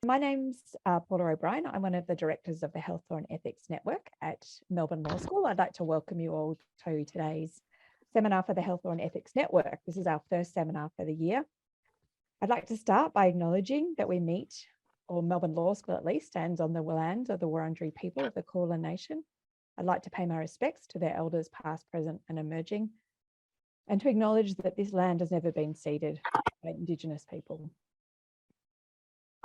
My name's Paula O'Brien. I'm one of the directors of the Health Law and Ethics Network at Melbourne Law School. I'd like to welcome you all to today's seminar for the Health Law and Ethics Network. This is our first seminar for the year. I'd like to start by acknowledging that we meet, or Melbourne Law School at least, stands on the land of the Wurundjeri people of the Kulin Nation. I'd like to pay my respects to their elders past, present and emerging, and to acknowledge that this land has never been ceded by Indigenous people.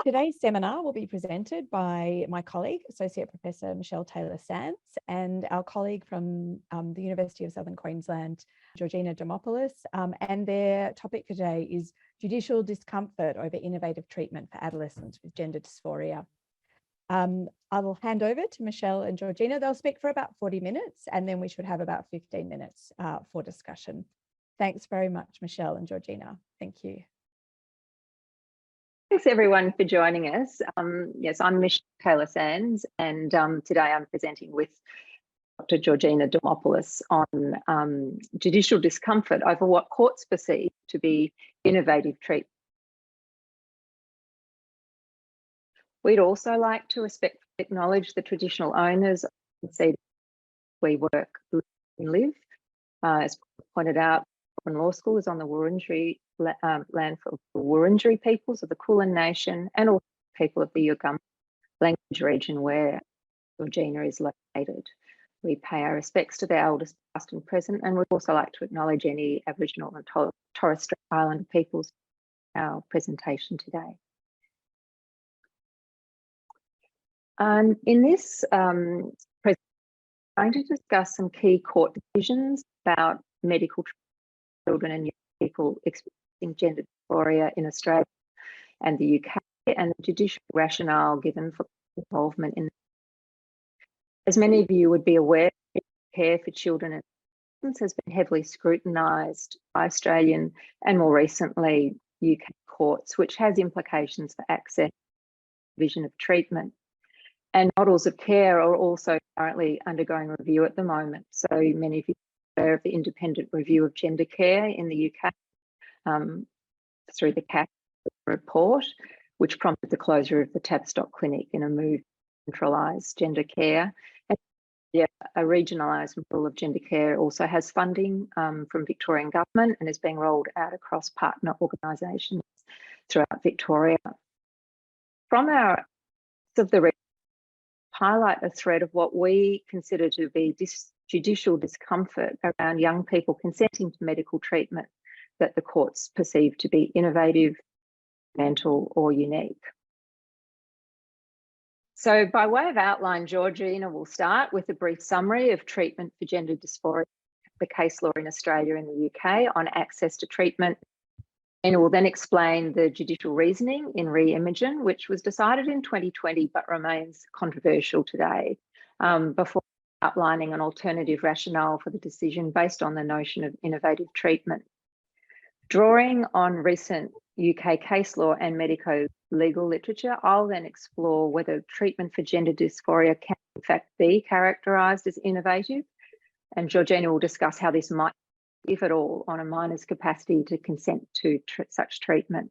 Today's seminar will be presented by my colleague, Associate Professor Michelle Taylor-Sands, and our colleague from the University of Southern Queensland, Georgina Dimopoulos, and their topic today is Judicial Discomfort over Innovative Treatment for Adolescents with Gender Dysphoria. I will hand over to Michelle and Georgina. They'll speak for about 40 minutes, and then we should have about 15 minutes for discussion. Thanks very much, Michelle and Georgina. Thank you. Thanks everyone for joining us. Yes, I'm Michelle Taylor-Sands, and today I'm presenting with Dr. Georgina Dimopoulos on judicial discomfort over what courts perceive to be innovative treatment. We'd also like to respectfully acknowledge the traditional owners of the we work and live. As pointed out, Melbourne Law School is on the Wurundjeri land for the Wurundjeri peoples of the Kulin Nation and also people of the Yugam language region where Georgina is located. We pay our respects to the elders past and present, and we'd also like to acknowledge any Aboriginal and Torres Strait Islander peoples in our presentation today. In this presentation, I'm going to discuss some key court decisions about medical children and young people experiencing gender dysphoria in Australia and the UK, and the judicial rationale given for involvement in. As many of you would be aware, care for children and adolescents has been heavily scrutinised by Australian and more recently UK courts, which has implications for access and provision of treatment. And models of care are also currently undergoing review at the moment. So many of you are aware of the independent review of gender care in the UK through the CAC report, which prompted the closure of the Tavistock Clinic in a move to centralise gender care. And a regionalised model of gender care also has funding from Victorian government and is being rolled out across partner organisations throughout Victoria. From our of the highlight a thread of what we consider to be judicial discomfort around young people consenting to medical treatment that the courts perceive to be innovative, mental or unique. So by way of outline, Georgina will start with a brief summary of treatment for gender dysphoria, the case law in Australia and the UK on access to treatment, and will then explain the judicial reasoning in re-Imogen, which was decided in 2020 but remains controversial today, before outlining an alternative rationale for the decision based on the notion of innovative treatment. Drawing on recent UK case law and medico-legal literature, I'll then explore whether treatment for gender dysphoria can in fact be characterised as innovative, and Georgina will discuss how this might, if at all, on a minor's capacity to consent to such treatment.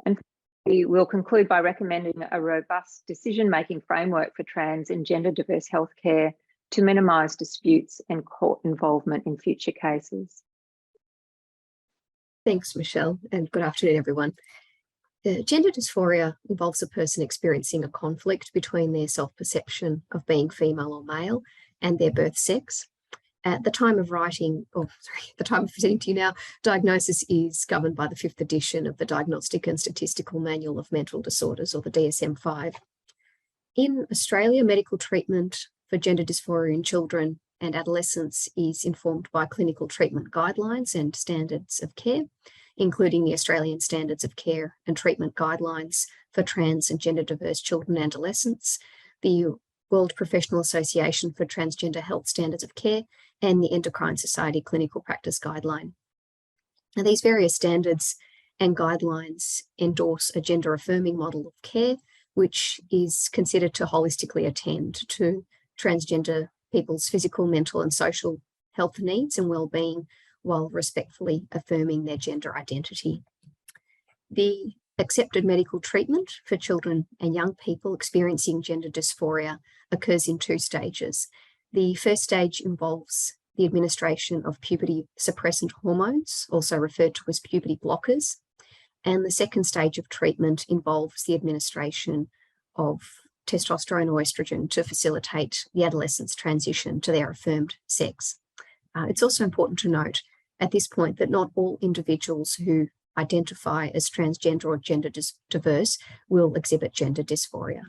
And we will conclude by recommending a robust decision-making framework for trans and gender diverse healthcare to minimise disputes and court involvement in future cases. Thanks, Michelle, and good afternoon, everyone. Gender dysphoria involves a person experiencing a conflict between their self-perception of being female or male and their birth sex. At the time of writing, the time of presenting to you now, diagnosis is governed by the 5th edition of the Diagnostic and Statistical Manual of Mental Disorders, or the DSM-5. In Australia, medical treatment for gender dysphoria in children and adolescents is informed by clinical treatment guidelines and standards of care, including the Australian Standards of Care and Treatment Guidelines for Trans and Gender Diverse Children and Adolescents, the World Professional Association for Transgender Health Standards of Care, and the Endocrine Society Clinical Practice Guideline. Now, these various standards and guidelines endorse a gender-affirming model of care, which is considered to holistically attend to transgender people's physical, mental and social health needs and well-being while respectfully affirming their gender identity. The Accepted medical treatment for children and young people experiencing gender dysphoria occurs in 2 stages. The first stage involves the administration of puberty suppressant hormones, also referred to as puberty blockers. And the second stage of treatment involves the administration of testosterone or estrogen to facilitate the adolescent's transition to their affirmed sex. It's also important to note at this point that not all individuals who identify as transgender or gender diverse will exhibit gender dysphoria.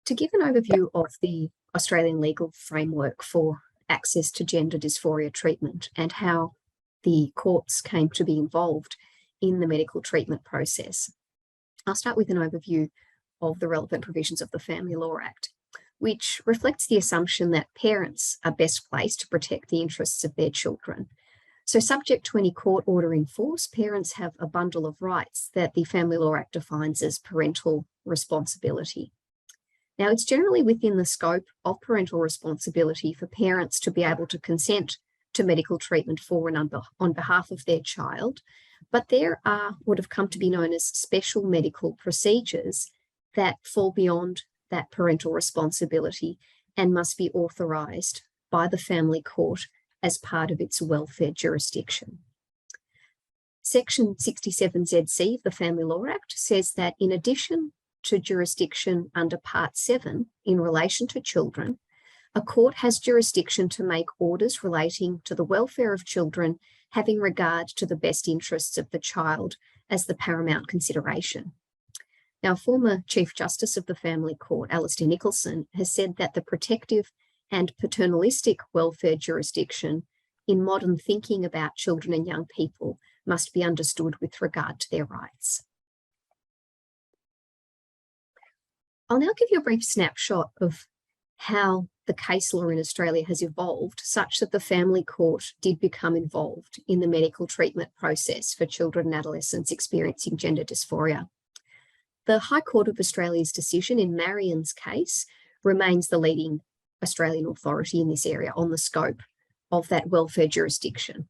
To give an overview of the Australian legal framework for access to gender dysphoria treatment and how the courts came to be involved in the medical treatment process, I'll start with an overview of the relevant provisions of the Family Law Act, which reflects the assumption that parents are best placed to protect the interests of their children. So subject to any court order in force, parents have a bundle of rights that the Family Law Act defines as parental responsibility. Now, it's generally within the scope of parental responsibility for parents to be able to consent to medical treatment for and on behalf of their child, but there are what have come to be known as special medical procedures that fall beyond that parental responsibility and must be authorised by the family court as part of its welfare jurisdiction. Section 67ZC of the Family Law Act says that in addition to jurisdiction under Part 7 in relation to children, a court has jurisdiction to make orders relating to the welfare of children having regard to the best interests of the child as the paramount consideration. Now, former Chief Justice of the Family Court, Alistair Nicholson, has said that the protective and paternalistic welfare jurisdiction in modern thinking about children and young people must be understood with regard to their rights. I'll now give you a brief snapshot of how the case law in Australia has evolved such that the Family Court did become involved in the medical treatment process for children and adolescents experiencing gender dysphoria. The High Court of Australia's decision in Marion's case remains the leading Australian authority in this area on the scope of that welfare jurisdiction.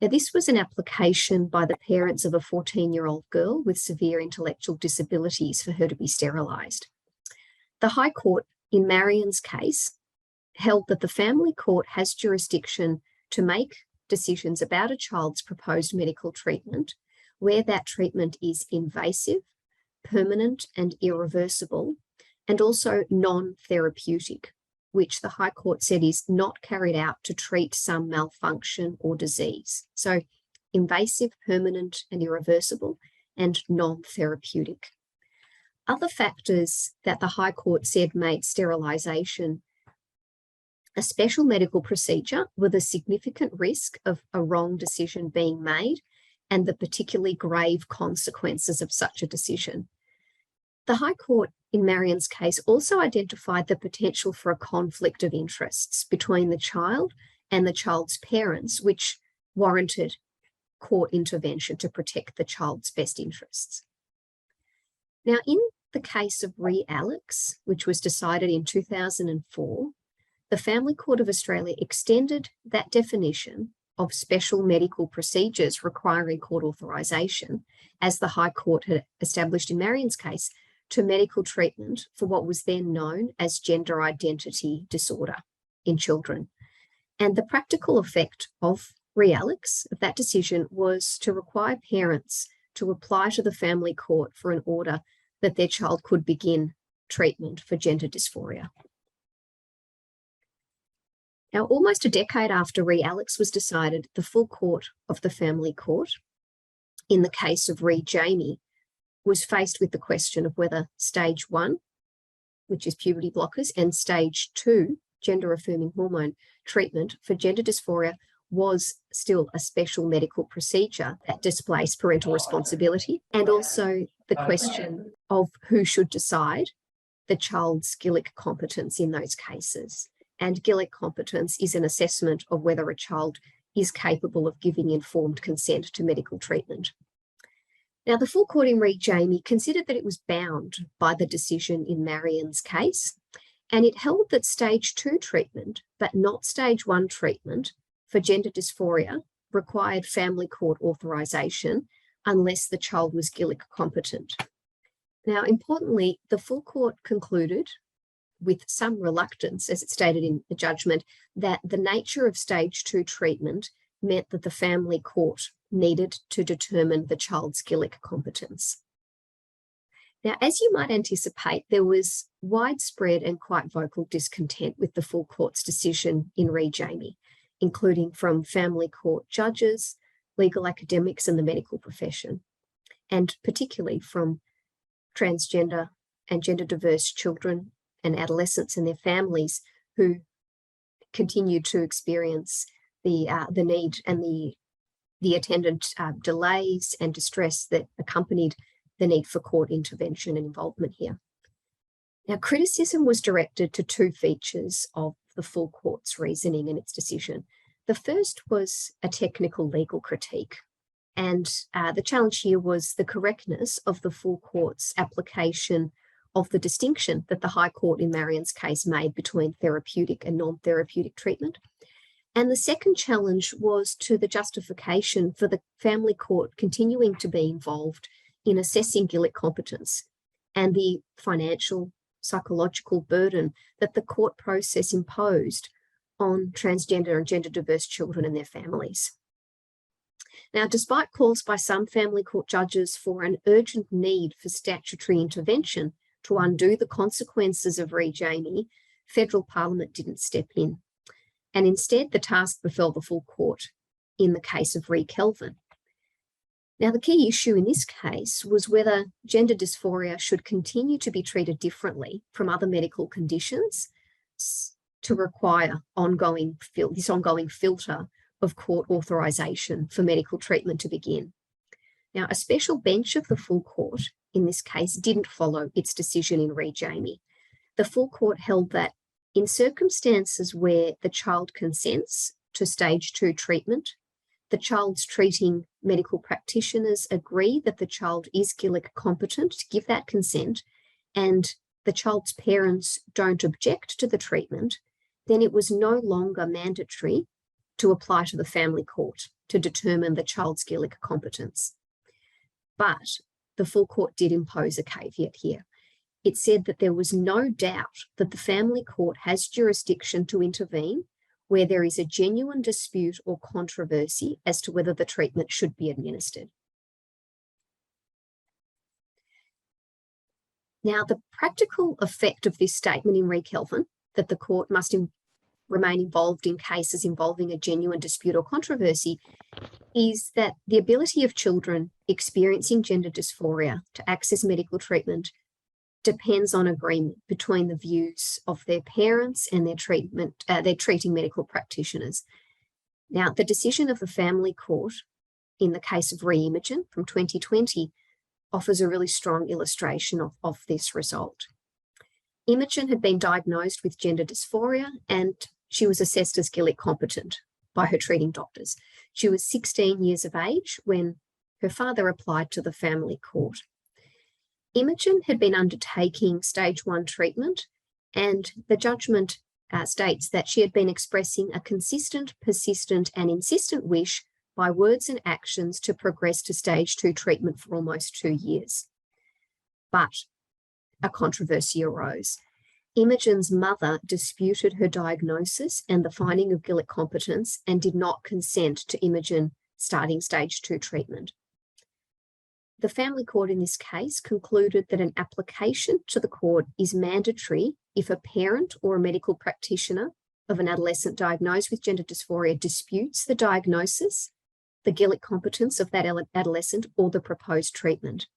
Now, this was an application by the parents of a 14-year-old girl with severe intellectual disabilities for her to be sterilised. The High Court in Marion's case held that the Family Court has jurisdiction to make decisions about a child's proposed medical treatment where that treatment is invasive, permanent and irreversible, and also non-therapeutic, which the High Court said is not carried out to treat some malfunction or disease. So invasive, permanent and irreversible, and non-therapeutic. Other factors that the High Court said made sterilisation a special medical procedure with a significant risk of a wrong decision being made and the particularly grave consequences of such a decision. The High Court in Marion's case also identified the potential for a conflict of interests between the child and the child's parents, which warranted court intervention to protect the child's best interests. Now, in the case of Re Alex, which was decided in 2004, the Family Court of Australia extended that definition of special medical procedures requiring court authorisation, as the High Court had established in Marion's case, to medical treatment for what was then known as gender identity disorder in children. And the practical effect of Re Alex, of that decision, was to require parents to apply to the Family Court for an order that their child could begin treatment for gender dysphoria. Now, almost a decade after Re Alex was decided, the full court of the Family Court, in the case of Re Jamie, was faced with the question of whether stage 1, which is puberty blockers, and stage 2, gender affirming hormone treatment for gender dysphoria, was still a special medical procedure that displaced parental responsibility, and also the question of who should decide the child's Gillick competence in those cases. And Gillick competence is an assessment of whether a child is capable of giving informed consent to medical treatment. Now, the full court in Re Jamie considered that it was bound by the decision in Marion's case, and it held that stage 2 treatment, but not stage 1 treatment for gender dysphoria, required family court authorisation unless the child was GILIC competent. Now, importantly, the full court concluded, with some reluctance, as it stated in the judgment, that the nature of stage 2 treatment meant that the family court needed to determine the child's GILIC competence. Now, as you might anticipate, there was widespread and quite vocal discontent with the full court's decision in re Jamie, including from family court judges, legal academics and the medical profession, and particularly from transgender and gender diverse children and adolescents and their families who continued to experience the need and the attendant delays and distress that accompanied the need for court intervention and involvement here. Now, criticism was directed to two features of the full court's reasoning and its decision. The first was a technical legal critique, and the challenge here was the correctness of the full court's application of the distinction that the High Court in Marion's case made between therapeutic and non-therapeutic treatment. And the second challenge was to the justification for the family court continuing to be involved in assessing GILIC competence and the financial, psychological burden that the court process imposed on transgender and gender diverse children and their families. Now, despite calls by some family court judges for an urgent need for statutory intervention to undo the consequences of re Jamie, federal parliament didn't step in. And instead, the task befell the full court in the case of re Kelvin. Now, the key issue in this case was whether gender dysphoria should continue to be treated differently from other medical conditions to require this ongoing filter of court authorisation for medical treatment to begin. Now, a special bench of the full court in this case didn't follow its decision in re Jamie. The full court held that in circumstances where the child consents to stage 2 treatment, the child's treating medical practitioners agree that the child is GILIC competent to give that consent, and the child's parents don't object to the treatment, then it was no longer mandatory to apply to the family court to determine the child's GILIC competence. But the full court did impose a caveat here. It said that there was no doubt that the family court has jurisdiction to intervene where there is a genuine dispute or controversy as to whether the treatment should be administered. Now, the practical effect of this statement in re Kelvin, that the court must remain involved in cases involving a genuine dispute or controversy, is that the ability of children experiencing gender dysphoria to access medical treatment depends on agreement between the views of their parents and their treating medical practitioners. Now, the decision of the family court in the case of re-Imogen from 2020 offers a really strong illustration of this result. Imogen had been diagnosed with gender dysphoria and she was assessed as GILIC competent by her treating doctors. She was 16 years of age when her father applied to the family court. Imogen had been undertaking stage 1 treatment, and the judgment states that she had been expressing a consistent, persistent and insistent wish by words and actions to progress to stage 2 treatment for almost 2 years. But a controversy arose. Imogen's mother disputed her diagnosis and the finding of GILIC competence and did not consent to Imogen starting stage 2 treatment. The family court in this case concluded that an application to the court is mandatory if a parent or a medical practitioner of an adolescent diagnosed with gender dysphoria disputes the diagnosis, the GILIC competence of that adolescent, or the proposed treatment.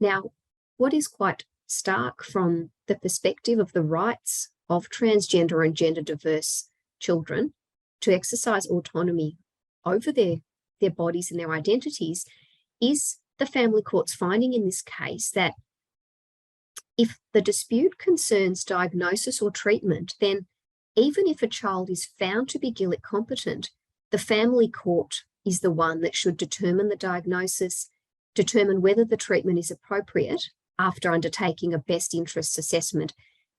Now, what is quite stark from the perspective of the rights of transgender and gender diverse children to exercise autonomy over their bodies and their identities is the family court's finding in this case that if the dispute concerns diagnosis or treatment, then even if a child is found to be GILIC competent, the family court is the one that should determine the diagnosis, determine whether the treatment is appropriate after undertaking a best interests assessment,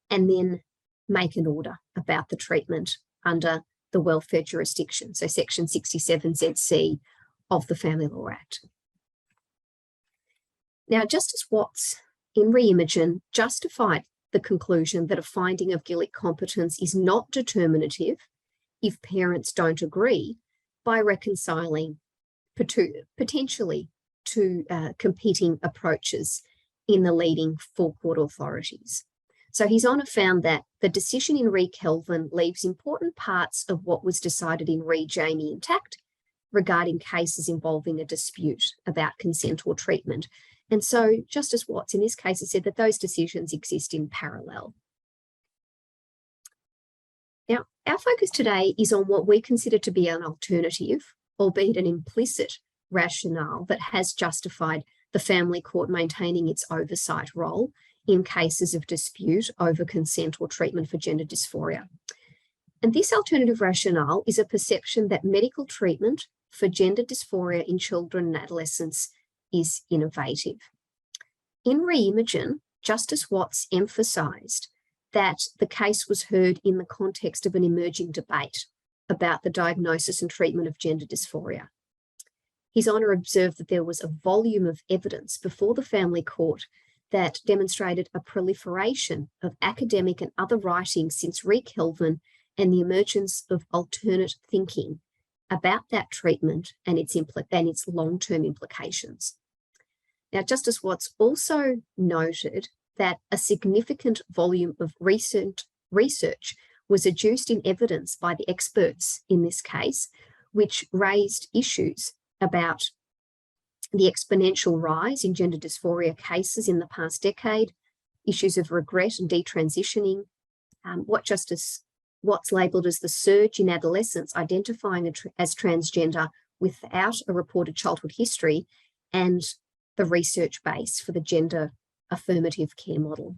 and then make an order about the treatment under the welfare jurisdiction, so Section 67ZC of the Family Law Act. Now, Justice Watts in Re-Imagen justified the conclusion that a finding of guilt competence is not determinative if parents don't agree by reconciling potentially two competing approaches in the leading full court authorities. So His Honour found that the decision in Re Kelvin leaves important parts of what was decided in Re Jamie intact regarding cases involving a dispute about consent or treatment. And so Justice Watts in this case has said that those decisions exist in parallel. Now, our focus today is on what we consider to be an alternative, albeit an implicit rationale that has justified the family court maintaining its oversight role in cases of dispute over consent or treatment for gender dysphoria. And this alternative rationale is a perception that medical treatment for gender dysphoria in children and adolescents is innovative. In Re-Imagen, Justice Watts emphasised that the case was heard in the context of an emerging debate about the diagnosis and treatment of gender dysphoria. His Honour observed that there was a volume of evidence before the family court that demonstrated a proliferation of academic and other writings since Re Kelvin and the emergence of alternate thinking about that treatment and its long-term implications. Now, Justice Watts also noted that a significant volume of recent research was adduced in evidence by the experts in this case, which raised issues about the exponential rise in gender dysphoria cases in the past decade, issues of regret and detransitioning, what Justice Watts labelled as the surge in adolescents identifying as transgender without a reported childhood history, and the research base for the gender affirmative care model.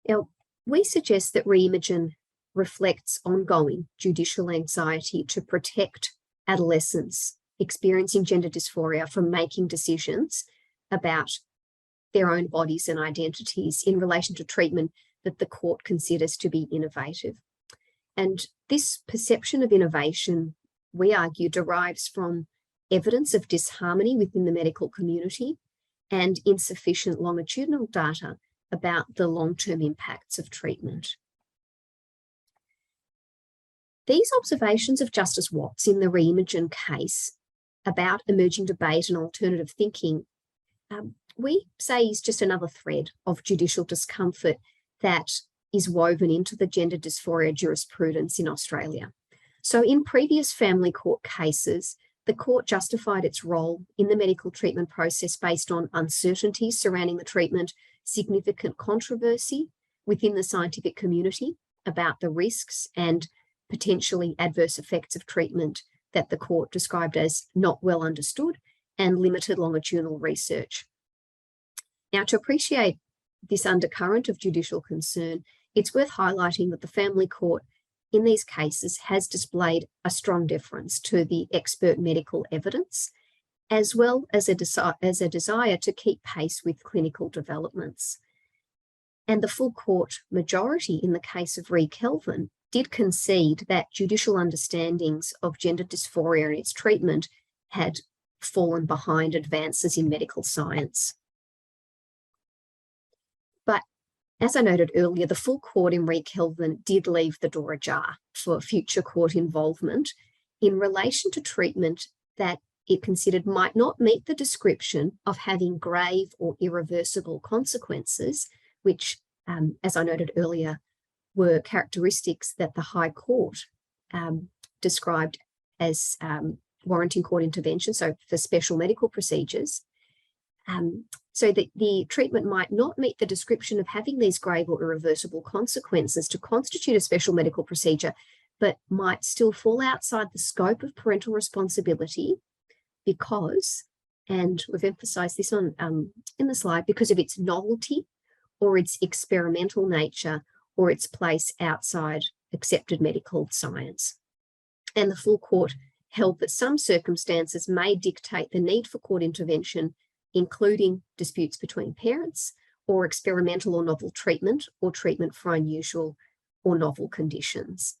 Now, we suggest that Re-Imagen reflects ongoing judicial anxiety to protect adolescents experiencing gender dysphoria from making decisions about their own bodies and identities in relation to treatment that the court considers to be innovative. And this perception of innovation, we argue, derives from evidence of disharmony within the medical community and insufficient longitudinal data about the long-term impacts of treatment. These observations of Justice Watts in the Re-Imagen case about emerging debate and alternative thinking, we say is just another thread of judicial discomfort that is woven into the gender dysphoria jurisprudence in Australia. So in previous family court cases, the court justified its role in the medical treatment process based on uncertainties surrounding the treatment, significant controversy within the scientific community about the risks and potentially adverse effects of treatment that the court described as not well understood, and limited longitudinal research. Now, to appreciate this undercurrent of judicial concern, it's worth highlighting that the family court in these cases has displayed a strong deference to the expert medical evidence, as well as a desire to keep pace with clinical developments. And the full court majority in the case of Re Kelvin did concede that judicial understandings of gender dysphoria and its treatment had fallen behind advances in medical science. But as I noted earlier, the full court in Re Kelvin did leave the door ajar for future court involvement in relation to treatment that it considered might not meet the description of having grave or irreversible consequences, which, as I noted earlier, were characteristics that the High Court described as warranting court intervention, so for special medical procedures. So that the treatment might not meet the description of having these grave or irreversible consequences to constitute a special medical procedure, but might still fall outside the scope of parental responsibility because, and we've emphasised this on in the slide, because of its novelty or its experimental nature or its place outside accepted medical science. And the full court held that some circumstances may dictate the need for court intervention, including disputes between parents or experimental or novel treatment or treatment for unusual or novel conditions.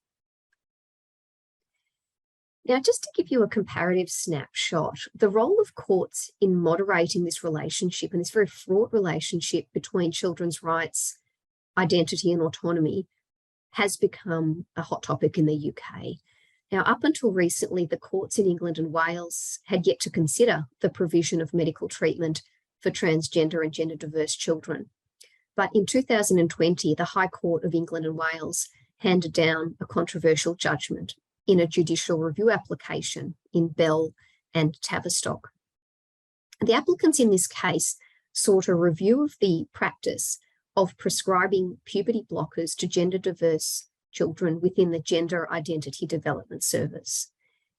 Now, just to give you a comparative snapshot, the role of courts in moderating this relationship and this very fraught relationship between children's rights, identity and autonomy has become a hot topic in the UK. Now, up until recently, the courts in England and Wales had yet to consider the provision of medical treatment for transgender and gender diverse children. But in 2020, the High Court of England and Wales handed down a controversial judgment in a judicial review application in Bell and Tavistock. The applicants in this case sought a review of the practice of prescribing puberty blockers to gender diverse children within the Gender Identity Development Service.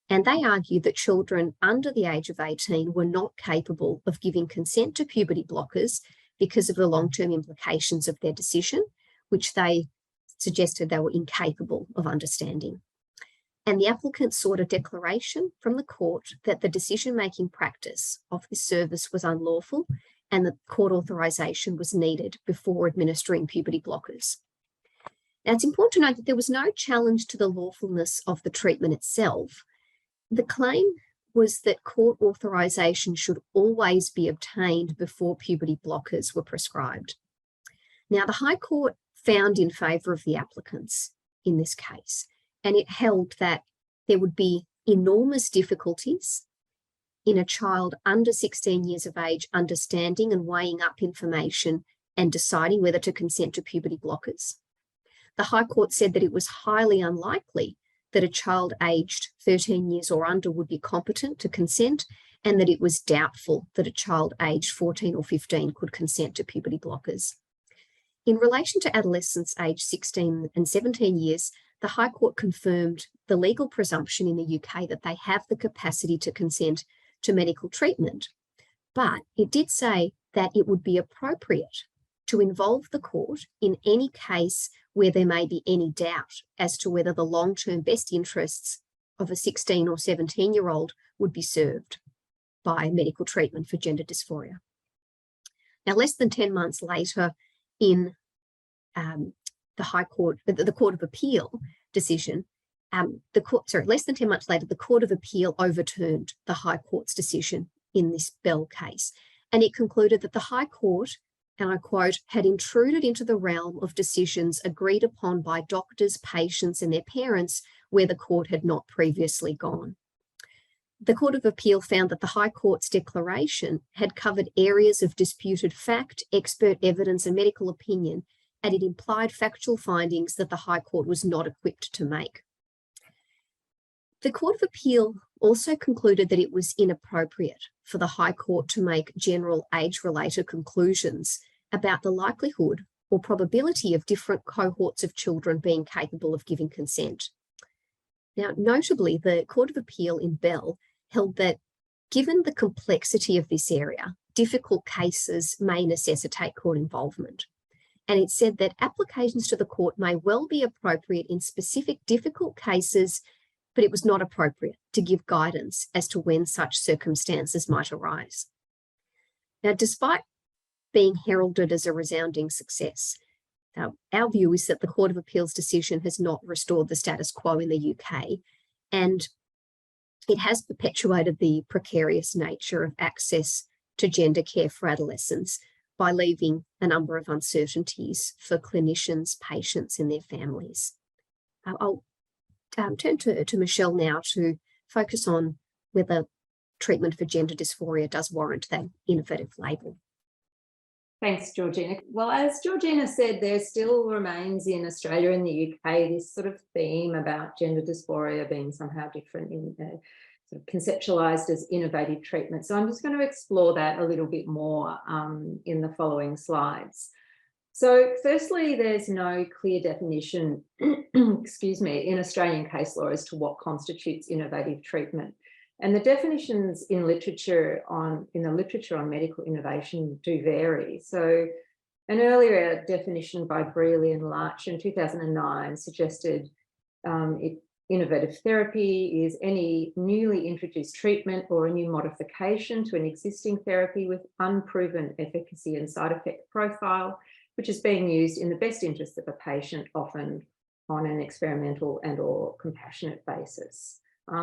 And they argued that children under the age of 18 were not capable of giving consent to puberty blockers because of the long-term implications of their decision, which they suggested they were incapable of understanding. And the applicant sought a declaration from the court that the decision-making practice of this service was unlawful and that court authorisation was needed before administering puberty blockers. Now, it's important to note that there was no challenge to the lawfulness of the treatment itself. The claim was that court authorisation should always be obtained before puberty blockers were prescribed. Now, the High Court found in favour of the applicants in this case, and it held that there would be enormous difficulties in a child under 16 years of age understanding and weighing up information and deciding whether to consent to puberty blockers. The High Court said that it was highly unlikely that a child aged 13 years or under would be competent to consent, and that it was doubtful that a child aged 14 or 15 could consent to puberty blockers. In relation to adolescents aged 16 and 17 years, the High Court confirmed the legal presumption in the UK that they have the capacity to consent to medical treatment, but it did say that it would be appropriate to involve the court in any case where there may be any doubt as to whether the long-term best interests of a 16 or 17-year-old would be served by medical treatment for gender dysphoria. Now, less than 10 months later, in the Court of Appeal decision, less than 10 months later, the Court of Appeal overturned the High Court's decision in this Bell case, and it concluded that the High Court, and I quote, had intruded into the realm of decisions agreed upon by doctors, patients, and their parents where the court had not previously gone. The Court of Appeal found that the High Court's declaration had covered areas of disputed fact, expert evidence, and medical opinion, and it implied factual findings that the High Court was not equipped to make. The Court of Appeal also concluded that it was inappropriate for the High Court to make general age-related conclusions about the likelihood or probability of different cohorts of children being capable of giving consent. Now, notably, the Court of Appeal in Bell held that given the complexity of this area, difficult cases may necessitate court involvement. And it said that applications to the court may well be appropriate in specific difficult cases, but it was not appropriate to give guidance as to when such circumstances might arise. Now, despite being heralded as a resounding success, our view is that the Court of Appeal's decision has not restored the status quo in the UK, and it has perpetuated the precarious nature of access to gender care for adolescents by leaving a number of uncertainties for clinicians, patients, and their families. I'll turn to Michelle now to focus on whether treatment for gender dysphoria does warrant that innovative label. Thanks, Georgina. Well, as Georgina said, there still remains in Australia and the UK this sort of theme about gender dysphoria being somehow different in sort of conceptualised as innovative treatment. So I'm just going to explore that a little bit more in the following slides. So firstly, there's no clear definition, excuse me, in Australian case law as to what constitutes innovative treatment. And the definitions in the literature on medical innovation do vary. So an earlier definition by Brealey and Larch in 2009 suggested innovative therapy is any newly introduced treatment or a new modification to an existing therapy with unproven efficacy and side effect profile, which is being used in the best interest of a patient, often on an experimental and/or compassionate basis.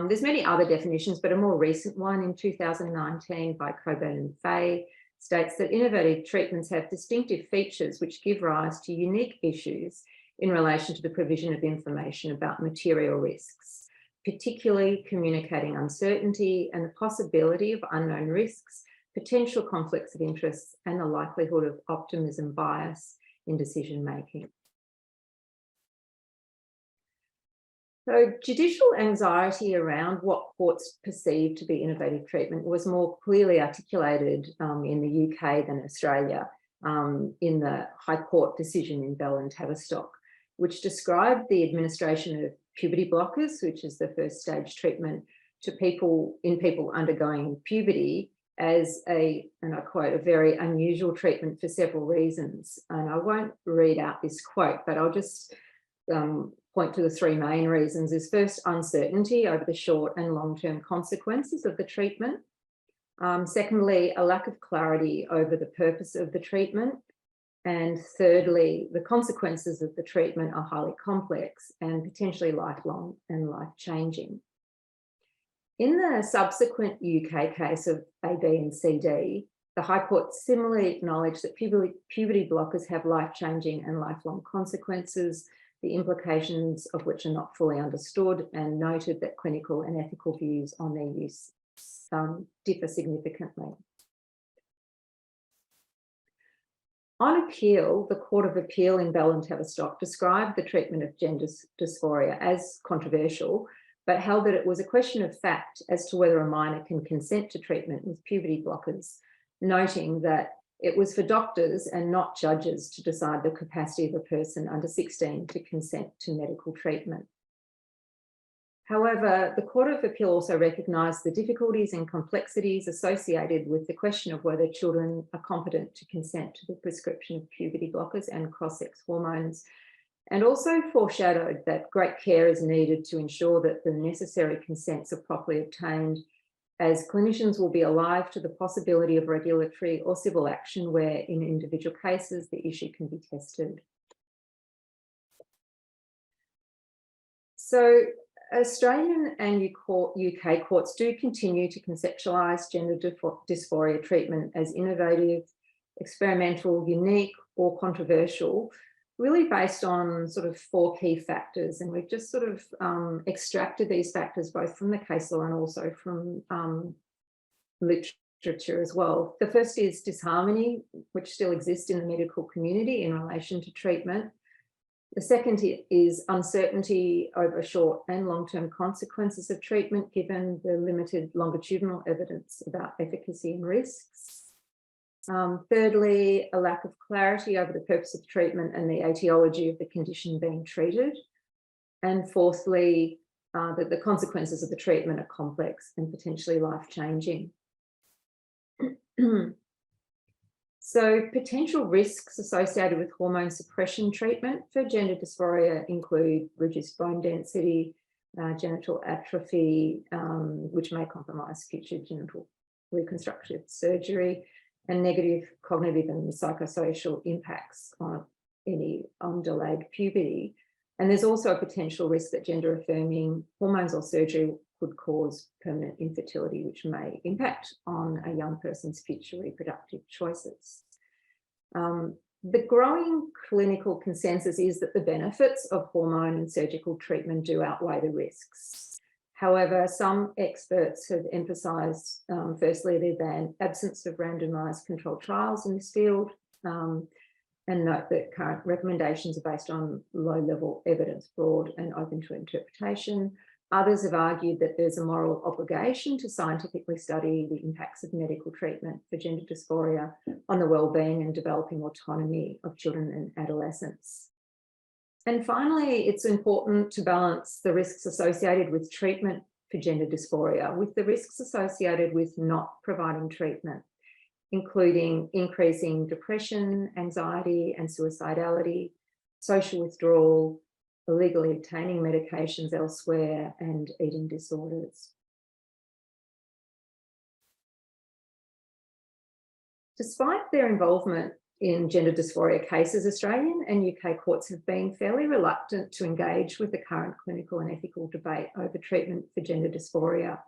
There's many other definitions, but a more recent one in 2019 by Coburn and Fay states that innovative treatments have distinctive features which give rise to unique issues in relation to the provision of information about material risks, particularly communicating uncertainty and the possibility of unknown risks, potential conflicts of interest, and the likelihood of optimism bias in decision making. So judicial anxiety around what courts perceive to be innovative treatment was more clearly articulated in the UK than Australia in the High Court decision in Bell and Tavistock, which described the administration of puberty blockers, which is the first stage treatment to people undergoing puberty, as and I quote, a very unusual treatment for several reasons. And I won't read out this quote, but I'll just point to the three main reasons. Is first, uncertainty over the short and long-term consequences of the treatment. Secondly, a lack of clarity over the purpose of the treatment. And thirdly, the consequences of the treatment are highly complex and potentially lifelong and life-changing. In the subsequent UK case of A, B and CD, the High Court similarly acknowledged that puberty blockers have life-changing and lifelong consequences, the implications of which are not fully understood, and noted that clinical and ethical views on their use differ significantly. On appeal, the Court of Appeal in Bell and Tavistock described the treatment of gender dysphoria as controversial, but held that it was a question of fact as to whether a minor can consent to treatment with puberty blockers, noting that it was for doctors and not judges to decide the capacity of a person under 16 to consent to medical treatment. However, the Court of Appeal also recognised the difficulties and complexities associated with the question of whether children are competent to consent to the prescription of puberty blockers and cross-sex hormones, and also foreshadowed that great care is needed to ensure that the necessary consents are properly obtained, as clinicians will be alive to the possibility of regulatory or civil action where, in individual cases, the issue can be tested. So, Australian and UK courts do continue to conceptualise gender dysphoria treatment as innovative, experimental, unique or controversial, really based on sort of four key factors. And we've just sort of extracted these factors both from the case law and also from literature as well. The first is disharmony, which still exists in the medical community in relation to treatment. The second is uncertainty over short and long-term consequences of treatment, given the limited longitudinal evidence about efficacy and risks. Thirdly, a lack of clarity over the purpose of treatment and the etiology of the condition being treated. And fourthly, that the consequences of the treatment are complex and potentially life-changing. So potential risks associated with hormone suppression treatment for gender dysphoria include reduced bone density, genital atrophy, which may compromise future genital reconstructive surgery, and negative cognitive and psychosocial impacts on delayed puberty. And there's also a potential risk that gender affirming hormones or surgery could cause permanent infertility, which may impact on a young person's future reproductive choices. The growing clinical consensus is that the benefits of hormone and surgical treatment do outweigh the risks. However, some experts have emphasised, firstly, the absence of randomised controlled trials in this field, and note that current recommendations are based on low-level evidence, broad and open to interpretation. Others have argued that there's a moral obligation to scientifically study the impacts of medical treatment for gender dysphoria on the well-being and developing autonomy of children and adolescents. And finally, it's important to balance the risks associated with treatment for gender dysphoria with the risks associated with not providing treatment, including increasing depression, anxiety and suicidality, social withdrawal, illegally obtaining medications elsewhere, and eating disorders. Despite their involvement in gender dysphoria cases, Australian and UK courts have been fairly reluctant to engage with the current clinical and ethical debate over treatment for gender dysphoria.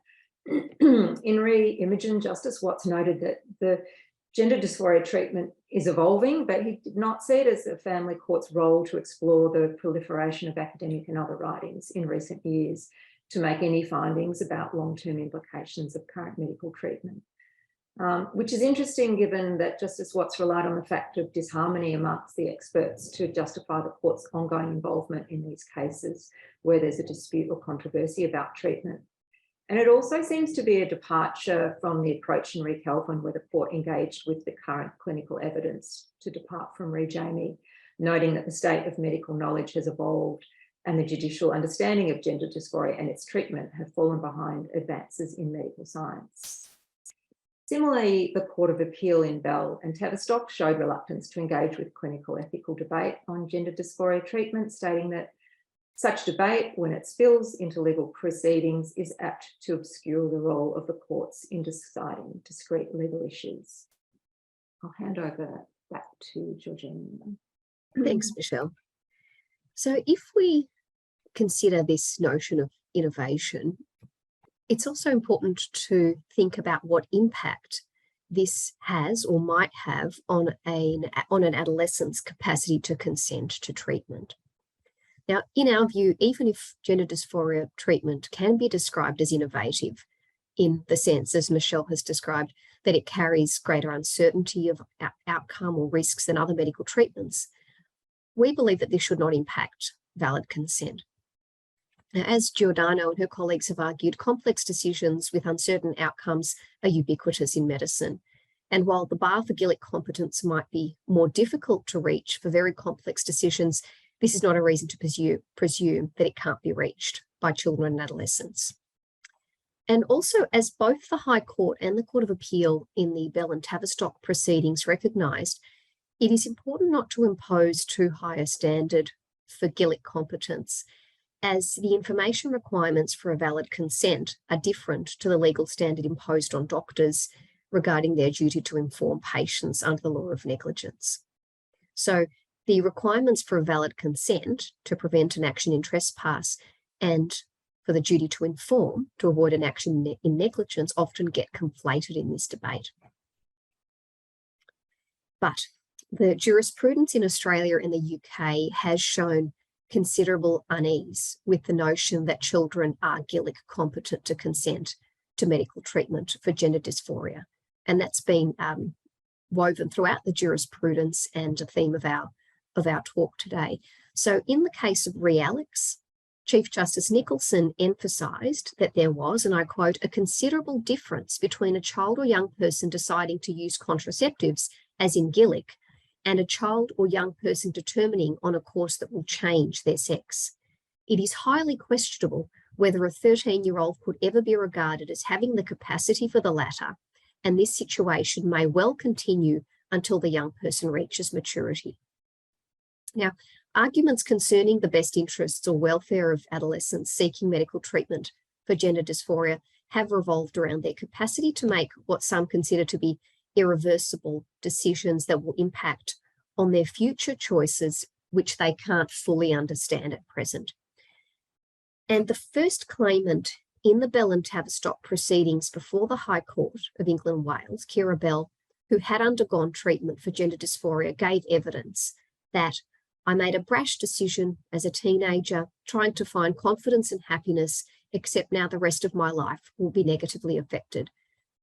In re Imogen, Justice Watts noted that the gender dysphoria treatment is evolving, but he did not see it as a family court's role to explore the proliferation of academic and other writings in recent years to make any findings about long-term implications of current medical treatment. Which is interesting given that Justice Watts relied on the fact of disharmony amongst the experts to justify the court's ongoing involvement in these cases where there's a dispute or controversy about treatment. And it also seems to be a departure from the approach in re Kelvin, where the court engaged with the current clinical evidence to depart from re Jamie, noting that the state of medical knowledge has evolved and the judicial understanding of gender dysphoria and its treatment have fallen behind advances in medical science. Similarly, the Court of Appeal in Bell and Tavistock showed reluctance to engage with clinical ethical debate on gender dysphoria treatment, stating that such debate, when it spills into legal proceedings, is apt to obscure the role of the courts in deciding discrete legal issues. I'll hand over back to Georgina. Thanks, Michelle. So if we consider this notion of innovation, it's also important to think about what impact this has or might have on an adolescent's capacity to consent to treatment. Now, in our view, even if gender dysphoria treatment can be described as innovative in the sense, as Michelle has described, that it carries greater uncertainty of outcome or risks than other medical treatments, we believe that this should not impact valid consent. Now, as Giordano and her colleagues have argued, complex decisions with uncertain outcomes are ubiquitous in medicine. And while the bar for Gillick competence might be more difficult to reach for very complex decisions, this is not a reason to presume that it can't be reached by children and adolescents. And also, as both the High Court and the Court of Appeal in the Bell and Tavistock proceedings recognised, it is important not to impose too high a standard for Gillick competence, as the information requirements for a valid consent are different to the legal standard imposed on doctors regarding their duty to inform patients under the law of negligence. So the requirements for a valid consent to prevent an action in trespass and for the duty to inform to avoid an action in negligence often get conflated in this debate. But the jurisprudence in Australia and the UK has shown considerable unease with the notion that children are Gillick competent to consent to medical treatment for gender dysphoria. And that's been woven throughout the jurisprudence and a theme of our talk today. So in the case of Alex, Chief Justice Nicholson emphasised that there was, and I quote, a considerable difference between a child or young person deciding to use contraceptives, as in Gillick, and a child or young person determining on a course that will change their sex. It is highly questionable whether a 13-year-old could ever be regarded as having the capacity for the latter, and this situation may well continue until the young person reaches maturity. Now, arguments concerning the best interests or welfare of adolescents seeking medical treatment for gender dysphoria have revolved around their capacity to make what some consider to be irreversible decisions that will impact on their future choices, which they can't fully understand at present. And the first claimant in the Bell and Tavistock proceedings before the High Court of England and Wales, Kira Bell, who had undergone treatment for gender dysphoria, gave evidence that I made a brash decision as a teenager, trying to find confidence and happiness, except now the rest of my life will be negatively affected.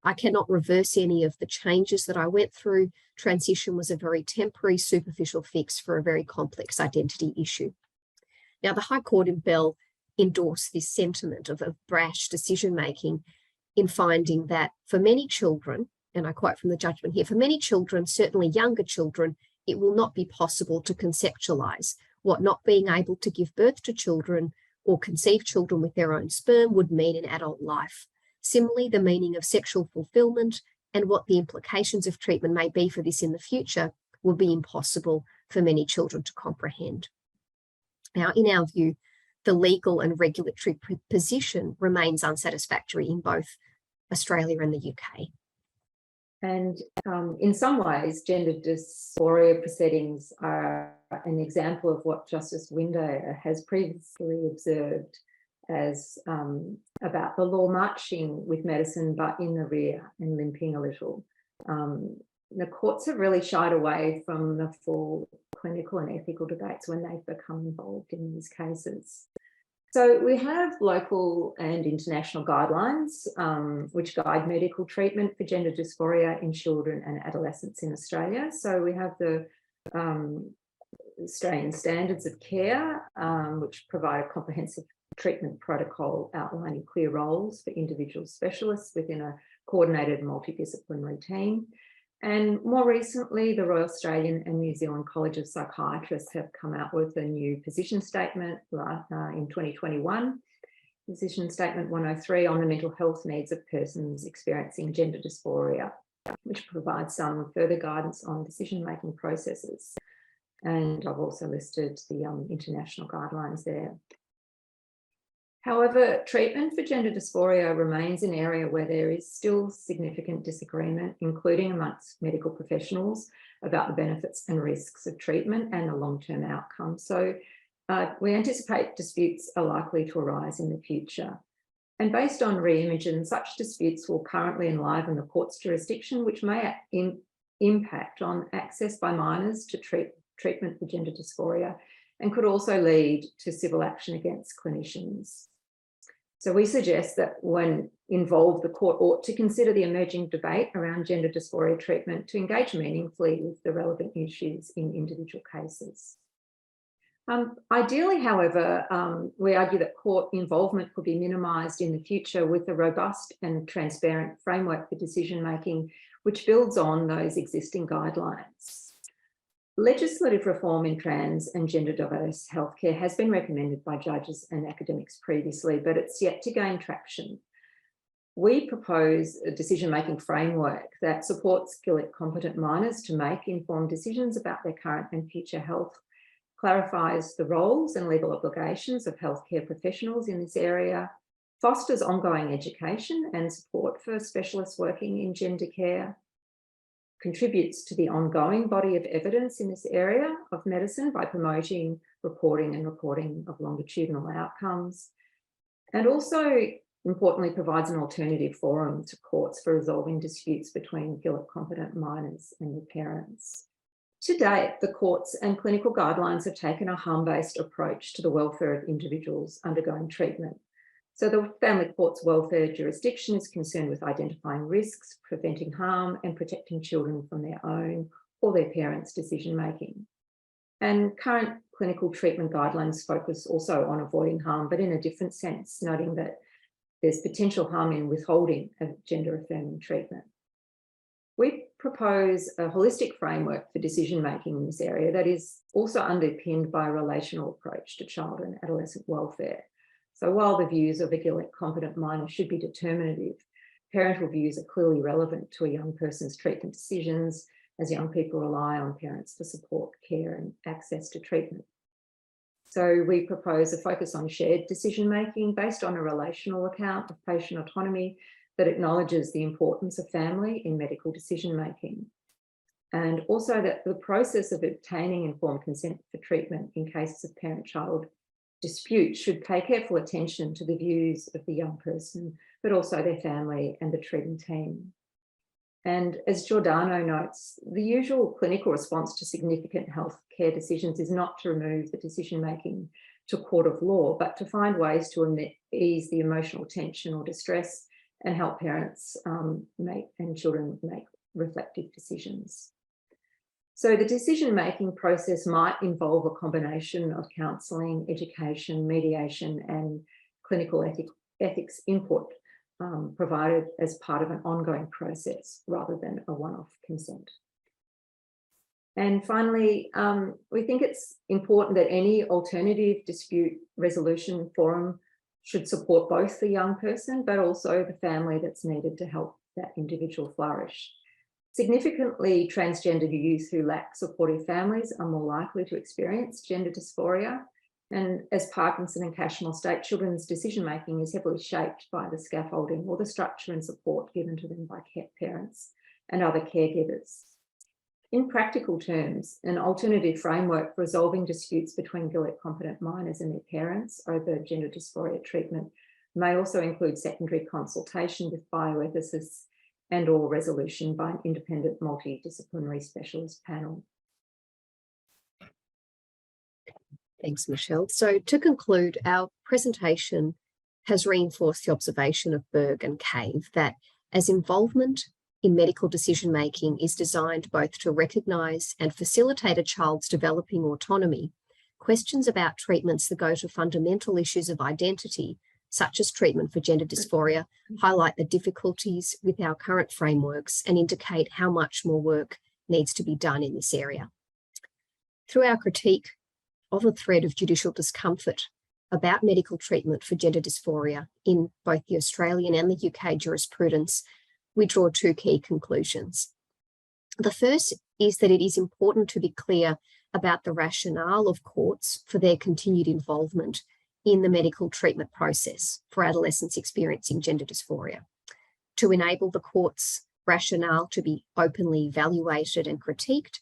I cannot reverse any of the changes that I went through. Transition was a very temporary, superficial fix for a very complex identity issue. Now, the High Court in Bell endorsed this sentiment of brash decision-making in finding that for many children, and I quote from the judgment here, for many children, certainly younger children, it will not be possible to conceptualise what not being able to give birth to children or conceive children with their own sperm would mean in adult life. Similarly, the meaning of sexual fulfilment and what the implications of treatment may be for this in the future will be impossible for many children to comprehend. Now, in our view, the legal and regulatory position remains unsatisfactory in both Australia and the UK. And in some ways, gender dysphoria proceedings are an example of what Justice Windayer has previously observed as about the law marching with medicine, but in the rear and limping a little. The courts have really shied away from the full clinical and ethical debates when they've become involved in these cases. So we have local and international guidelines which guide medical treatment for gender dysphoria in children and adolescents in Australia. So we have the Australian Standards of Care, which provide a comprehensive treatment protocol outlining clear roles for individual specialists within a coordinated multidisciplinary team. And more recently, the Royal Australian and New Zealand College of Psychiatrists have come out with a new position statement in 2021, Position Statement 103 on the mental health needs of persons experiencing gender dysphoria, which provides some further guidance on decision-making processes. And I've also listed the international guidelines there. However, treatment for gender dysphoria remains an area where there is still significant disagreement, including amongst medical professionals, about the benefits and risks of treatment and the long-term outcomes. So we anticipate disputes are likely to arise in the future. And based on re-imaging, such disputes will currently enliven the court's jurisdiction, which may impact on access by minors to treatment for gender dysphoria, and could also lead to civil action against clinicians. So we suggest that when involved, the court ought to consider the emerging debate around gender dysphoria treatment to engage meaningfully with the relevant issues in individual cases. Ideally, however, we argue that court involvement could be minimised in the future with a robust and transparent framework for decision-making, which builds on those existing guidelines. Legislative reform in trans and gender diverse healthcare has been recommended by judges and academics previously, but it's yet to gain traction. We propose a decision-making framework that supports competent minors to make informed decisions about their current and future health, clarifies the roles and legal obligations of healthcare professionals in this area, fosters ongoing education and support for specialists working in gender care, contributes to the ongoing body of evidence in this area of medicine by promoting reporting and recording of longitudinal outcomes, and also importantly provides an alternative forum to courts for resolving disputes between competent minors and their parents. To date, the courts and clinical guidelines have taken a harm-based approach to the welfare of individuals undergoing treatment. So the Family Court's welfare jurisdiction is concerned with identifying risks, preventing harm, and protecting children from their own or their parents' decision-making. And current clinical treatment guidelines focus also on avoiding harm, but in a different sense, noting that there's potential harm in withholding of gender-affirming treatment. We propose a holistic framework for decision-making in this area that is also underpinned by a relational approach to child and adolescent welfare. So while the views of a competent minor should be determinative, parental views are clearly relevant to a young person's treatment decisions, as young people rely on parents for support, care, and access to treatment. So we propose a focus on shared decision-making based on a relational account of patient autonomy that acknowledges the importance of family in medical decision-making. And also that the process of obtaining informed consent for treatment in cases of parent-child dispute should pay careful attention to the views of the young person, but also their family and the treating team. And as Giordano notes, the usual clinical response to significant healthcare decisions is not to remove the decision-making to a court of law, but to find ways to ease the emotional tension or distress and help parents and children make reflective decisions. So the decision-making process might involve a combination of counselling, education, mediation, and clinical ethics input provided as part of an ongoing process rather than a one-off consent. And finally, we think it's important that any alternative dispute resolution forum should support both the young person, but also the family that's needed to help that individual flourish. Significantly, transgender youth who lack supportive families are more likely to experience gender dysphoria. And as Parkinson and Cashmore state, children's decision-making is heavily shaped by the scaffolding or the structure and support given to them by parents and other caregivers. In practical terms, an alternative framework for resolving disputes between GILEC-competent minors and their parents over gender dysphoria treatment may also include secondary consultation with bioethicists and/or resolution by an independent multidisciplinary specialist panel. Thanks, Michelle. So to conclude, our presentation has reinforced the observation of Berg and Cave that as involvement in medical decision-making is designed both to recognise and facilitate a child's developing autonomy, questions about treatments that go to fundamental issues of identity, such as treatment for gender dysphoria, highlight the difficulties with our current frameworks and indicate how much more work needs to be done in this area. Through our critique of a thread of judicial discomfort about medical treatment for gender dysphoria in both the Australian and the UK jurisprudence, we draw two key conclusions. The first is that it is important to be clear about the rationale of courts for their continued involvement in the medical treatment process for adolescents experiencing gender dysphoria, to enable the court's rationale to be openly evaluated and critiqued,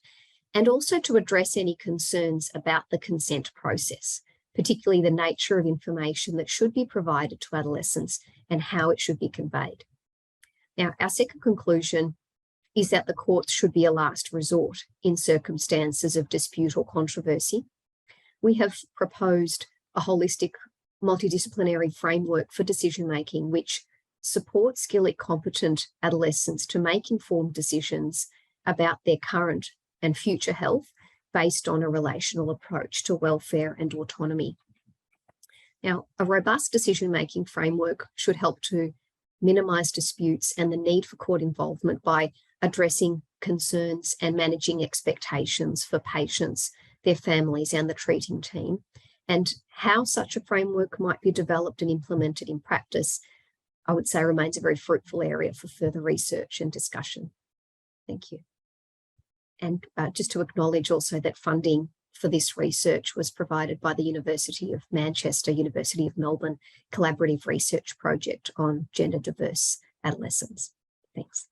and also to address any concerns about the consent process, particularly the nature of information that should be provided to adolescents and how it should be conveyed. Now, our second conclusion is that the courts should be a last resort in circumstances of dispute or controversy. We have proposed a holistic multidisciplinary framework for decision-making which supports GILEC-competent adolescents to make informed decisions about their current and future health based on a relational approach to welfare and autonomy. Now, a robust decision-making framework should help to minimise disputes and the need for court involvement by addressing concerns and managing expectations for patients, their families and the treating team. And how such a framework might be developed and implemented in practice, I would say remains a very fruitful area for further research and discussion. Thank you. And just to acknowledge also that funding for this research was provided by the University of Manchester, University of Melbourne Collaborative Research Project on Gender Diverse Adolescents. Thanks.